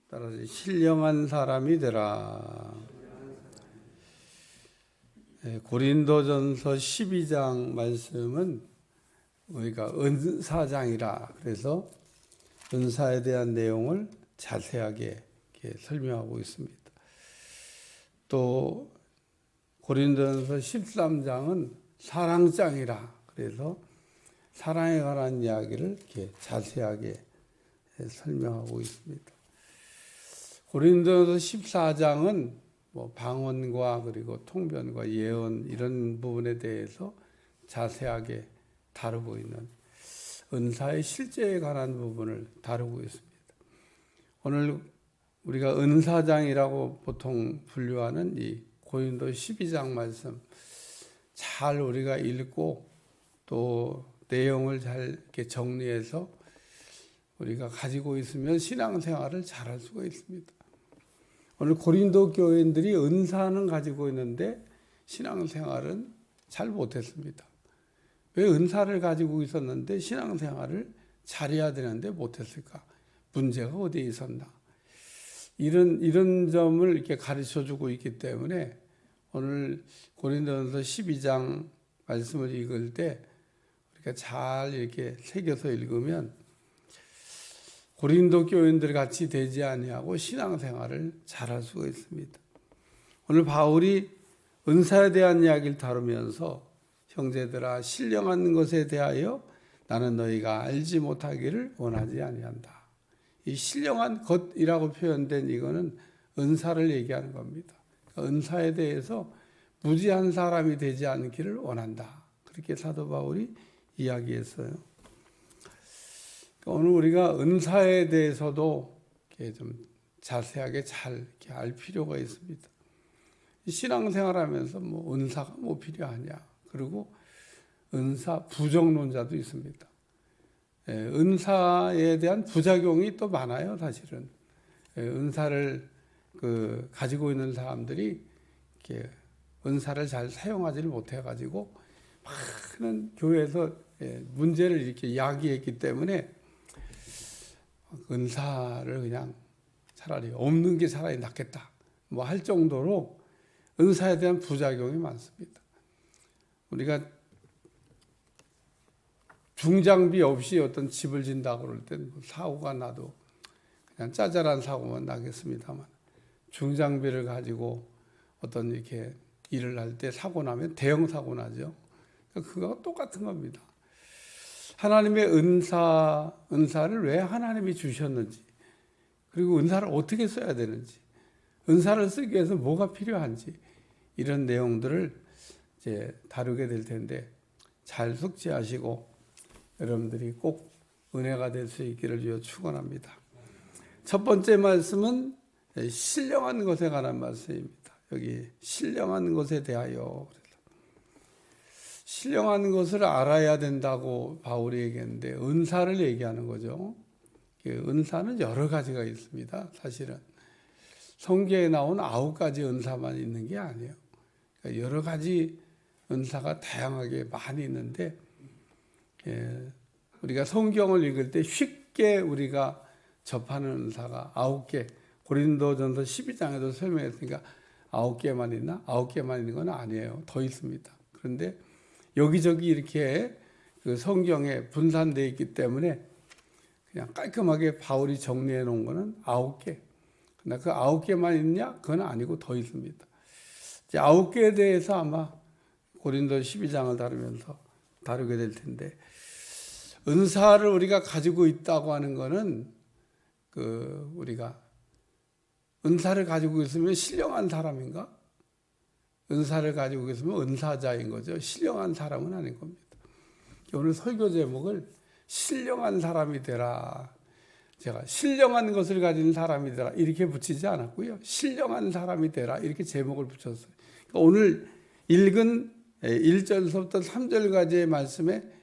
따라서 신령한 사람이 되라. 고린도전서 12장 말씀은 우리가 은사장이라 그래서 은사에 대한 내용을 자세하게 이렇게 설명하고 있습니다. 또 고린도전서 13장은 사랑장이라 그래서 사랑에 관한 이야기를 이렇게 자세하게 설명하고 있습니다. 고린도전서 14장은 뭐 방언과 그리고 통변과 예언 이런 부분에 대해서 자세하게 다루고 있는 은사의 실제에 관한 부분을 다루고 있습니다. 오늘 우리가 은사장이라고 보통 분류하는 이 고린도 12장 말씀 잘 우리가 읽고 또 내용을 잘 이렇게 정리해서 우리가 가지고 있으면 신앙생활을 잘할 수가 있습니다. 오늘 고린도 교인들이 은사는 가지고 있는데 신앙생활은 잘 못했습니다. 왜 은사를 가지고 있었는데 신앙생활을 잘해야 되는데 못했을까? 문제가 어디에 있었나? 이런 점을 이렇게 가르쳐주고 있기 때문에 오늘 고린도전서 12장 말씀을 읽을 때 우리가 잘 이렇게 새겨서 읽으면 고린도 교인들 같이 되지 아니하고 신앙생활을 잘할 수가 있습니다. 오늘 바울이 은사에 대한 이야기를 다루면서 형제들아 신령한 것에 대하여 나는 너희가 알지 못하기를 원하지 아니한다. 이 신령한 것이라고 표현된 이거는 은사를 얘기하는 겁니다. 그러니까 은사에 대해서 무지한 사람이 되지 않기를 원한다. 그렇게 사도 바울이 이야기했어요. 오늘 우리가 은사에 대해서도 좀 자세하게 잘 이렇게 알 필요가 있습니다. 신앙생활하면서 뭐 은사가 뭐 필요하냐? 그리고 은사 부정론자도 있습니다. 은사에 대한 부작용이 또 많아요, 사실은. 은사를 가지고 있는 사람들이 이렇게 은사를 잘 사용하지를 못해가지고 많은 교회에서 문제를 이렇게 야기했기 때문에 은사를 그냥 차라리 없는 게 차라리 낫겠다 뭐 할 정도로 은사에 대한 부작용이 많습니다. 우리가 중장비 없이 어떤 집을 진다고 그럴 땐 사고가 나도 그냥 짜잘한 사고만 나겠습니다만 중장비를 가지고 어떤 이렇게 일을 할 때 사고 나면 대형 사고 나죠. 그거와 똑같은 겁니다. 하나님의 은사를 왜 하나님이 주셨는지, 그리고 은사를 어떻게 써야 되는지, 은사를 쓰기 위해서 뭐가 필요한지, 이런 내용들을 이제 다루게 될 텐데, 잘 숙지하시고, 여러분들이 꼭 은혜가 될 수 있기를 주여 축원합니다. 첫 번째 말씀은 신령한 것에 관한 말씀입니다. 여기 신령한 것에 대하여. 신령한 것을 알아야 된다고 바울이 얘기했는데 은사를 얘기하는 거죠. 은사는 여러 가지가 있습니다. 사실은 성경에 나온 9가지 은사만 있는 게 아니에요. 그러니까 여러 가지 은사가 다양하게 많이 있는데 우리가 성경을 읽을 때 쉽게 우리가 접하는 은사가 9개. 고린도전서 12장에도 설명했으니까 9개만 있나? 9개만 있는 건 아니에요. 더 있습니다. 그런데 여기저기 이렇게 그 성경에 분산되어 있기 때문에 그냥 깔끔하게 바울이 정리해 놓은 거는 9개. 그러나 그 9개만 있냐? 그건 아니고 더 있습니다. 이제 9개에 대해서 아마 고린도 12장을 다루면서 다루게 될 텐데 은사를 우리가 가지고 있다고 하는 거는 우리가 은사를 가지고 있으면 신령한 사람인가? 은사를 가지고 있으면 은사자인 거죠. 신령한 사람은 아닌 겁니다. 오늘 설교 제목을 신령한 사람이 되라. 제가 신령한 것을 가진 사람이 되라 이렇게 붙이지 않았고요. 신령한 사람이 되라 이렇게 제목을 붙였어요. 그러니까 오늘 읽은 1절부터 3절까지의 말씀의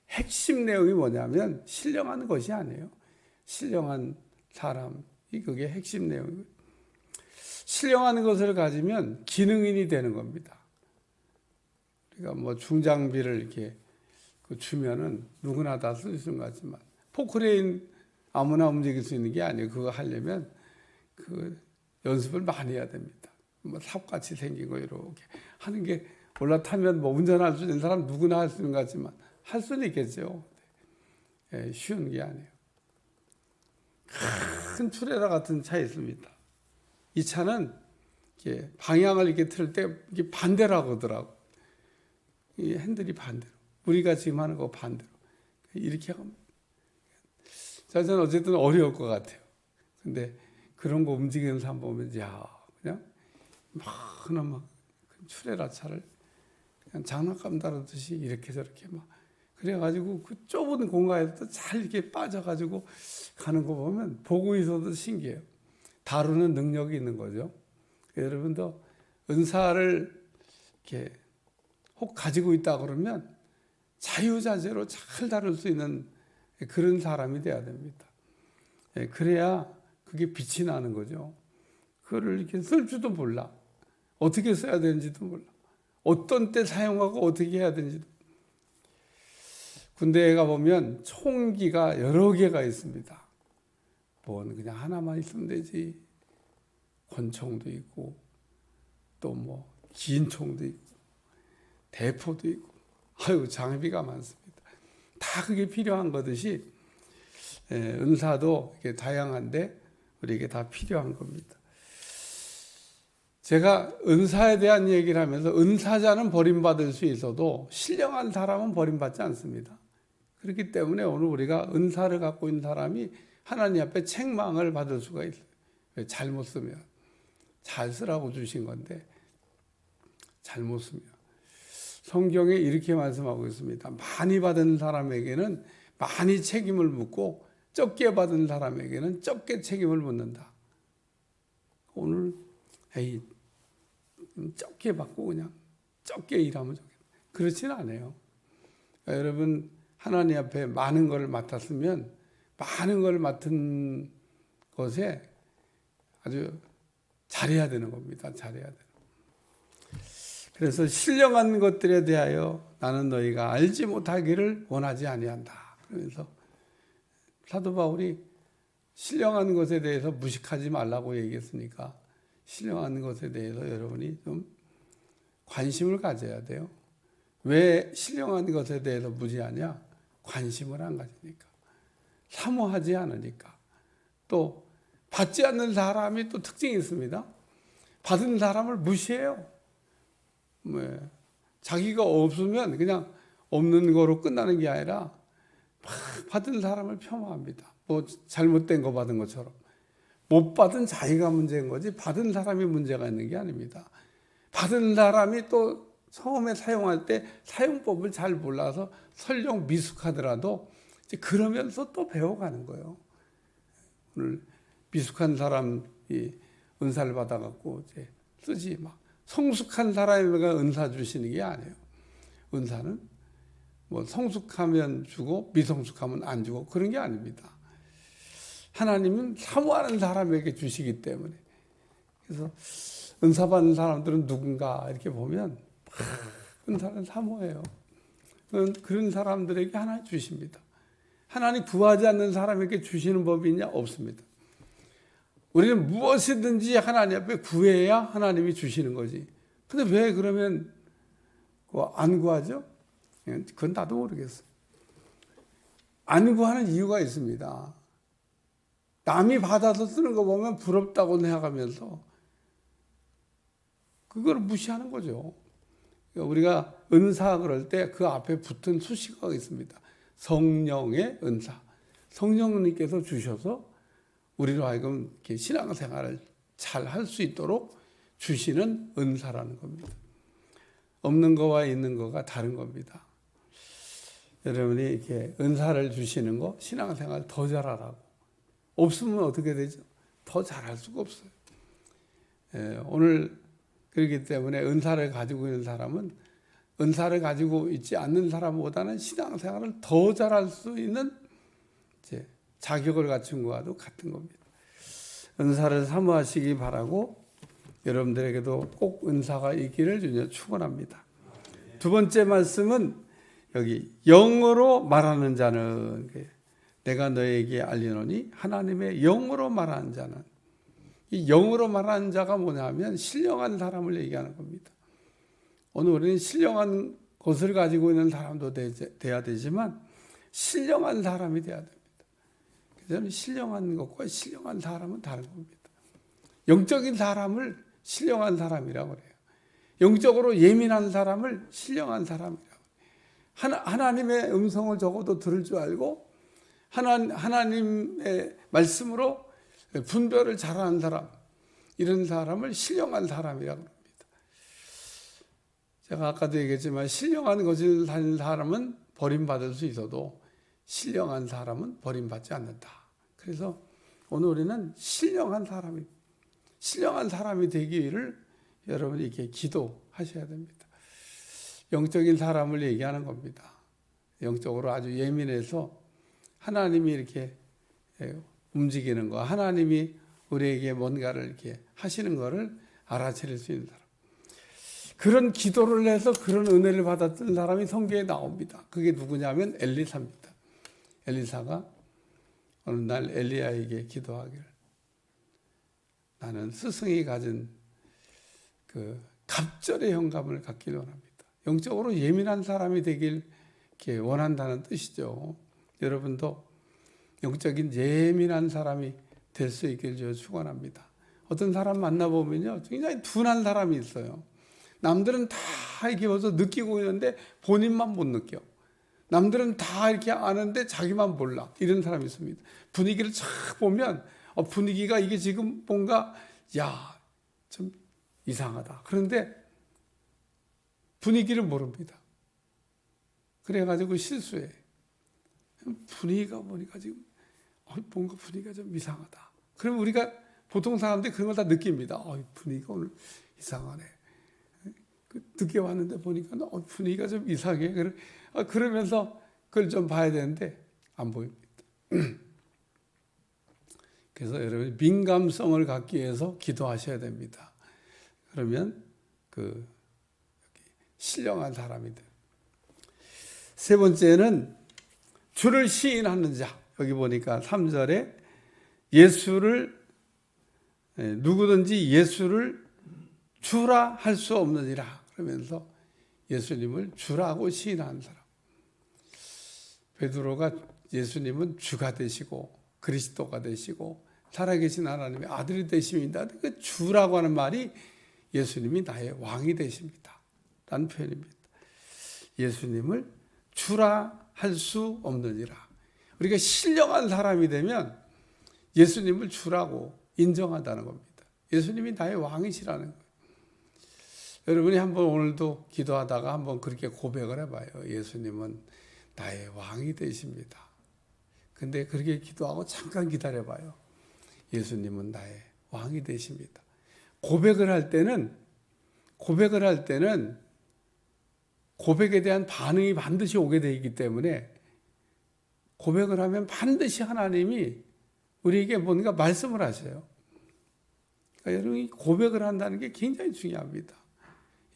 핵심 내용이 뭐냐면 신령한 것이 아니에요. 신령한 사람, 그게 핵심 내용이고요. 신령한 것을 가지면 기능인이 되는 겁니다. 우리가 뭐 중장비를 이렇게 주면은 누구나 다 쓸 수 있는 것 같지만 포크레인 아무나 움직일 수 있는 게 아니에요. 그거 하려면 그 연습을 많이 해야 됩니다. 뭐 삽같이 생긴 거 이렇게 하는 게 올라타면 뭐 운전할 수 있는 사람 누구나 할 수 있는 것 같지만 할 수는 있겠죠. 예, 쉬운 게 아니에요. 큰 트레일러 같은 차 있습니다. 이 차는 이렇게 방향을 이렇게 틀 때 이게 반대로 하더라고. 이 핸들이 반대로. 우리가 지금 하는 거 반대로. 이렇게 하면. 저는 어쨌든 어려울 것 같아요. 근데 그런 거 움직이는 사람 보면, 야, 그냥 큰 트레일러 차를 그냥 장난감 다루듯이 이렇게 저렇게 막. 그래가지고 그 좁은 공간에도 잘 이렇게 빠져가지고 가는 거 보면 보고 있어도 신기해요. 다루는 능력이 있는 거죠. 여러분도 은사를 이렇게 혹 가지고 있다 그러면 자유자재로 잘 다룰 수 있는 그런 사람이 돼야 됩니다. 그래야 그게 빛이 나는 거죠. 그거를 이렇게 쓸 줄도 몰라. 어떻게 써야 되는지도 몰라. 어떤 때 사용하고 어떻게 해야 되는지도. 군대에 가보면 총기가 여러 개가 있습니다. 뭐 그냥 하나만 있으면 되지. 권총도 있고 또 뭐 긴 총도 있고 대포도 있고 장비가 많습니다. 다 그게 필요한 거듯이 은사도 이렇게 다양한데 우리에게 다 필요한 겁니다. 제가 은사에 대한 얘기를 하면서 은사자는 버림받을 수 있어도 신령한 사람은 버림받지 않습니다. 그렇기 때문에 오늘 우리가 은사를 갖고 있는 사람이 하나님 앞에 책망을 받을 수가 있어요. 잘못 쓰면. 잘 쓰라고 주신 건데 잘못 쓰면. 성경에 이렇게 말씀하고 있습니다. 많이 받은 사람에게는 많이 책임을 묻고 적게 받은 사람에게는 적게 책임을 묻는다. 오늘 적게 받고 그냥 적게 일하면 좋겠다. 그렇지는 않아요. 그러니까 여러분 하나님 앞에 많은 걸 맡았으면 많은 걸 맡은 것에 아주 잘해야 되는 겁니다. 잘해야 되는. 그래서 신령한 것들에 대하여 나는 너희가 알지 못하기를 원하지 아니한다. 그러면서 사도 바울이 신령한 것에 대해서 무식하지 말라고 얘기했으니까 신령한 것에 대해서 여러분이 좀 관심을 가져야 돼요. 왜 신령한 것에 대해서 무지하냐? 관심을 안 가지니까. 사모하지 않으니까. 또 받지 않는 사람이 또 특징이 있습니다. 받은 사람을 무시해요. 자기가 없으면 그냥 없는 거로 끝나는 게 아니라 받은 사람을 폄하합니다. 뭐 잘못된 거 받은 것처럼. 못 받은 자기가 문제인 거지 받은 사람이 문제가 있는 게 아닙니다. 받은 사람이 또 처음에 사용할 때 사용법을 잘 몰라서 설령 미숙하더라도 이제 그러면서 또 배워가는 거예요. 오늘 미숙한 사람이 은사를 받아갖고 이제 쓰지 막 성숙한 사람에게 은사 주시는 게 아니에요. 은사는 뭐 성숙하면 주고 미성숙하면 안 주고 그런 게 아닙니다. 하나님은 사모하는 사람에게 주시기 때문에. 그래서 은사 받는 사람들은 누군가 이렇게 보면 은사는 사모해요. 그런 사람들에게 하나님 주십니다. 하나님 구하지 않는 사람에게 주시는 법이 있냐? 없습니다. 우리는 무엇이든지 하나님 앞에 구해야 하나님이 주시는 거지. 근데 왜 그러면 안 구하죠? 그건 나도 모르겠어요. 안 구하는 이유가 있습니다. 남이 받아서 쓰는 거 보면 부럽다고 생각하면서 그걸 무시하는 거죠. 우리가 은사 그럴 때 그 앞에 붙은 수식어가 있습니다. 성령의 은사. 성령님께서 주셔서 우리로 하여금 이렇게 신앙생활을 잘 할 수 있도록 주시는 은사라는 겁니다. 없는 거와 있는 거가 다른 겁니다. 여러분이 이렇게 은사를 주시는 거 신앙생활 더 잘하라고. 없으면 어떻게 되죠? 더 잘할 수가 없어요. 오늘 그렇기 때문에 은사를 가지고 있는 사람은 은사를 가지고 있지 않는 사람보다는 신앙생활을 더 잘할 수 있는 이제 자격을 갖춘 것과도 같은 겁니다. 은사를 사모하시기 바라고 여러분들에게도 꼭 은사가 있기를 주님 축원합니다. 두 번째 말씀은 여기 영어로 말하는 자는 내가 너에게 알리노니 하나님의 영으로 말하는 자는, 이 영으로 말하는 자가 뭐냐면 신령한 사람을 얘기하는 겁니다. 오늘 우리는 신령한 것을 가지고 있는 사람도 돼야 되지만 신령한 사람이 돼야 됩니다. 그래서 신령한 것과 신령한 사람은 다른 겁니다. 영적인 사람을 신령한 사람이라고 그래요. 영적으로 예민한 사람을 신령한 사람이라고 해요. 하나님의 음성을 적어도 들을 줄 알고 하나님의 말씀으로 분별을 잘하는 사람, 이런 사람을 신령한 사람이라고 합니다. 제가 아까도 얘기했지만 신령한 것을 사는 사람은 버림받을 수 있어도 신령한 사람은 버림받지 않는다. 그래서 오늘 우리는 신령한 사람이 되기를 여러분이 이렇게 기도하셔야 됩니다. 영적인 사람을 얘기하는 겁니다. 영적으로 아주 예민해서 하나님이 이렇게 움직이는 거, 하나님이 우리에게 뭔가를 이렇게 하시는 거를 알아차릴 수 있는 사람. 그런 기도를 해서 그런 은혜를 받았던 사람이 성경에 나옵니다. 그게 누구냐면 엘리사입니다. 엘리사가 어느 날 엘리야에게 기도하기를, 나는 스승이 가진 그 갑절의 영감을 갖기를 원합니다. 영적으로 예민한 사람이 되길 이렇게 원한다는 뜻이죠. 여러분도 영적인 예민한 사람이 될 수 있길 저 축원합니다. 어떤 사람 만나보면요, 굉장히 둔한 사람이 있어요. 남들은 다 이렇게 와서 느끼고 있는데 본인만 못 느껴. 남들은 다 이렇게 아는데 자기만 몰라. 이런 사람이 있습니다. 분위기를 쫙 보면 분위기가 이게 지금 뭔가 좀 이상하다. 그런데 분위기를 모릅니다. 그래가지고 실수해. 분위기가 보니까 지금 뭔가 분위기가 좀 이상하다. 그럼 우리가 보통 사람들이 그런 걸 다 느낍니다. 분위기가 오늘 이상하네. 늦게 왔는데 보니까 분위기가 좀 이상해. 그러면서 그걸 좀 봐야 되는데 안 보입니다. 그래서 여러분 민감성을 갖기 위해서 기도하셔야 됩니다. 그러면 그 신령한 사람이 돼요. 세 번째는 주를 시인하는 자. 여기 보니까 3절에 누구든지 예수를 주라 할 수 없느니라 그러면서 예수님을 주라고 시인하는 사람. 베드로가 예수님은 주가 되시고 그리스도가 되시고 살아계신 하나님의 아들이 되십니다. 그 주라고 하는 말이 예수님이 나의 왕이 되십니다 라는 표현입니다. 예수님을 주라 할 수 없느니라. 우리가 신령한 사람이 되면 예수님을 주라고 인정한다는 겁니다. 예수님이 나의 왕이시라는 거예요. 여러분이 한번 오늘도 기도하다가 한번 그렇게 고백을 해봐요. 예수님은 나의 왕이 되십니다. 근데 그렇게 기도하고 잠깐 기다려봐요. 예수님은 나의 왕이 되십니다. 고백을 할 때는 고백에 대한 반응이 반드시 오게 되기 때문에 고백을 하면 반드시 하나님이 우리에게 뭔가 말씀을 하셔요. 그러니까 여러분이 고백을 한다는 게 굉장히 중요합니다.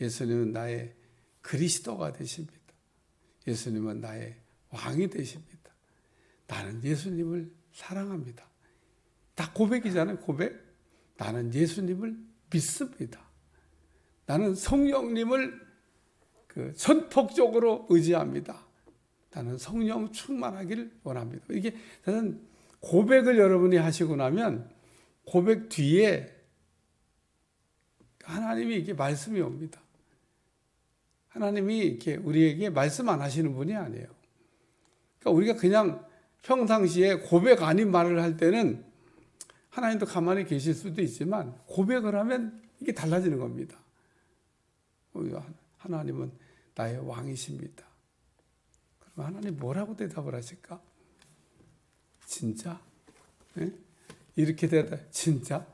예수님은 나의 그리스도가 되십니다. 예수님은 나의 왕이 되십니다. 나는 예수님을 사랑합니다. 다 고백이잖아요. 고백. 나는 예수님을 믿습니다. 나는 성령님을 전폭적으로 의지합니다. 나는 성령 충만하기를 원합니다. 이게 저는 고백을 여러분이 하시고 나면 고백 뒤에 하나님이 이렇게 말씀이 옵니다. 하나님이 이렇게 우리에게 말씀 안 하시는 분이 아니에요. 그러니까 우리가 그냥 평상시에 고백 아닌 말을 할 때는 하나님도 가만히 계실 수도 있지만 고백을 하면 이게 달라지는 겁니다. 하나님은 나의 왕이십니다. 그럼 하나님 뭐라고 대답을 하실까? 진짜? 네? 이렇게 대답, 진짜?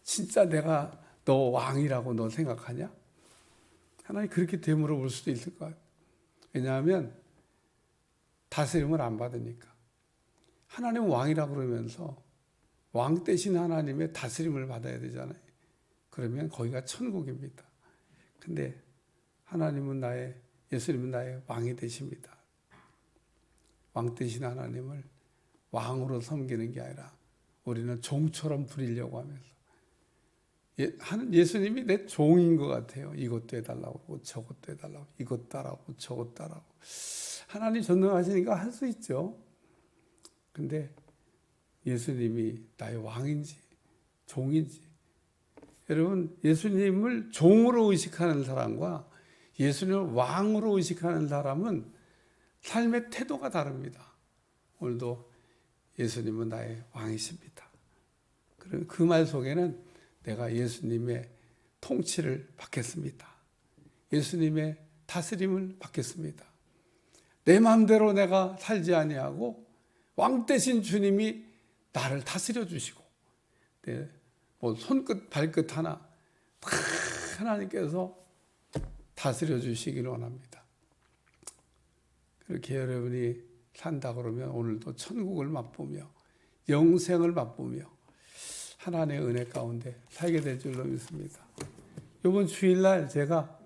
진짜 내가 너 왕이라고 너 생각하냐? 하나님 그렇게 되물어볼 수도 있을 것 같아요. 왜냐하면 다스림을 안 받으니까. 하나님은 왕이라고 그러면서 왕 대신 하나님의 다스림을 받아야 되잖아요. 그러면 거기가 천국입니다. 근데 예수님은 나의 왕이 되십니다. 왕 대신 하나님을 왕으로 섬기는 게 아니라 우리는 종처럼 부리려고 하면서 예수님이 내 종인 것 같아요. 이것도 해달라고 하고 저것도 해달라고, 이것 따라고 저것 따라고. 하나님 전능하시니까 할 수 있죠. 근데 예수님이 나의 왕인지 종인지, 여러분, 예수님을 종으로 의식하는 사람과 예수님을 왕으로 의식하는 사람은 삶의 태도가 다릅니다. 오늘도 예수님은 나의 왕이십니다. 그 말 속에는 내가 예수님의 통치를 받겠습니다. 예수님의 다스림을 받겠습니다. 내 마음대로 내가 살지 아니하고 왕 대신 주님이 나를 다스려 주시고, 뭐 손끝 발끝 하나 다 하나님께서 다스려 주시기를 원합니다. 그렇게 여러분이 산다 그러면 오늘도 천국을 맛보며 영생을 맛보며 하나님의 은혜 가운데 살게 될 줄로 믿습니다. 이번 주일날 제가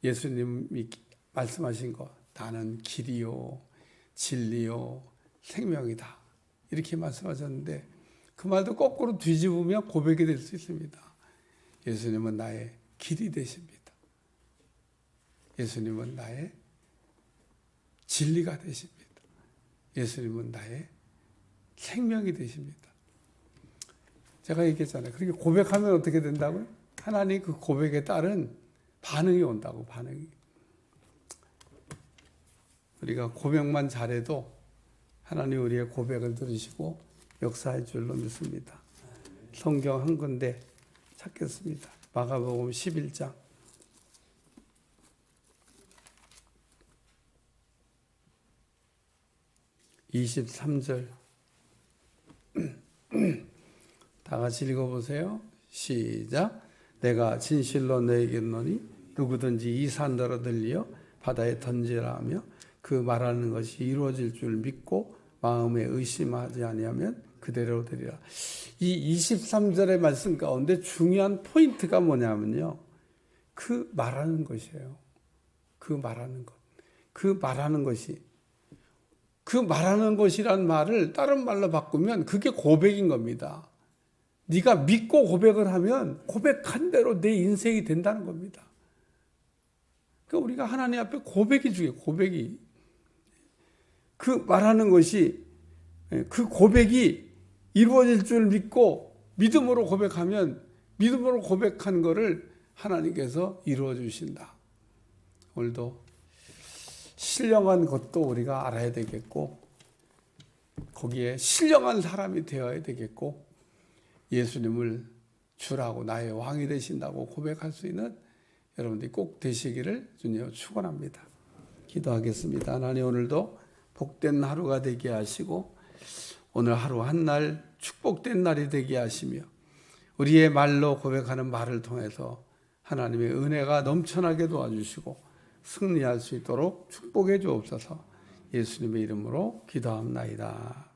예수님이 말씀하신 거, 나는 길이요 진리요 생명이다, 이렇게 말씀하셨는데 그 말도 거꾸로 뒤집으면 고백이 될 수 있습니다. 예수님은 나의 길이 되십니다. 예수님은 나의 진리가 되십니다. 예수님은 나의 생명이 되십니다. 제가 얘기했잖아요. 그렇게 고백하면 어떻게 된다고요? 하나님 그 고백에 따른 반응이 온다고, 반응이. 우리가 고백만 잘해도 하나님 우리의 고백을 들으시고 역사할 줄로 믿습니다. 성경 한 군데 찾겠습니다. 마가복음 11장 23절 다 같이 읽어보세요. 시작. 내가 진실로 너에게 이르노니 누구든지 이 산더러 들리어 바다에 던지라 하며 그 말하는 것이 이루어질 줄 믿고 마음에 의심하지 아니하면 그대로 되리라. 이 23절의 말씀 가운데 중요한 포인트가 뭐냐면요, 그 말하는 것이에요. 그 말하는 것. 그 말하는 것이, 그 말하는 것이란 말을 다른 말로 바꾸면 그게 고백인 겁니다. 네가 믿고 고백을 하면 고백한 대로 내 인생이 된다는 겁니다. 그러니까 우리가 하나님 앞에 고백이 중요해요. 고백이. 그 말하는 것이, 그 고백이 이루어질 줄 믿고 믿음으로 고백하면 믿음으로 고백한 거를 하나님께서 이루어 주신다. 오늘도 신령한 것도 우리가 알아야 되겠고, 거기에 신령한 사람이 되어야 되겠고, 예수님을 주라고 나의 왕이 되신다고 고백할 수 있는 여러분들이 꼭 되시기를 주님으로 축원합니다. 기도하겠습니다. 하나님, 오늘도 복된 하루가 되게 하시고 오늘 하루 한 날 축복된 날이 되게 하시며 우리의 말로 고백하는 말을 통해서 하나님의 은혜가 넘쳐나게 도와주시고 승리할 수 있도록 축복해 주옵소서. 예수님의 이름으로 기도합나이다.